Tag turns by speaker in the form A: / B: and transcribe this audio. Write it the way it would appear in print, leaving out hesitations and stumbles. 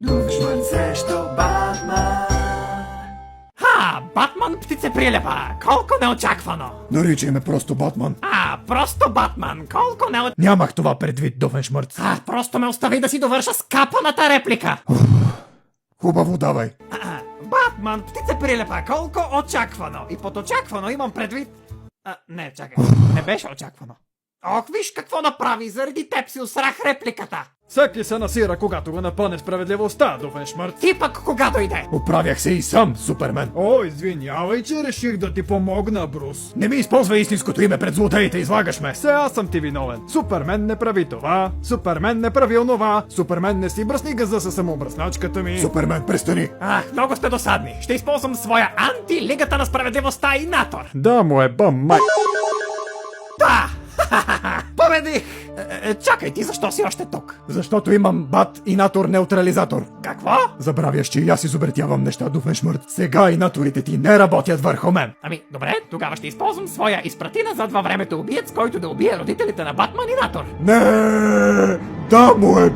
A: Doofenshmirtz srещу Батман.
B: Батман птице прилепа, колко неочаквано.
C: Наричай ме просто Батман.
B: Просто Батман, колко
C: Нямах това предвид, Дофеншмърц.
B: Просто ме остави да си довърша скапаната реплика.
C: Хубаво, давай.
B: Батман птице прилепа, колко очаквано. И под очаквано имам предвид... Не, чакай, не беше очаквано. Ох, виж какво направи, заради теб си усрах репликата.
D: Всеки се насира, когато го напъне справедливостта, Дофеншмъртц.
B: Ти пък кога дойде?
C: Оправях се и сам, Супермен.
D: О, извинявай, че реших да ти помогна, Брус.
C: Не ми използвай истинското име пред злодеите, излагаш ме.
D: Сега съм ти виновен. Супермен не прави това, Супермен не прави онова, Супермен не си бръсни газа със самообръсначката ми.
C: Супермен, престани.
B: Много сте досадни. Ще използвам своя анти-лигата на справедливостта и натор.
D: Да, му е бъм, май.
B: Да! Победих! Чакай, ти защо си още тук?
C: Защото имам бат и натор неутрализатор.
B: Какво?
C: Забравяш, че и аз изобретявам неща, Дофеншмъртц. Сега и наторите ти не работят върху мен.
B: Добре, тогава ще използвам своя изпрати назад във времето убиец, който да убие родителите на Батман и Натор.
C: Не! Да, му е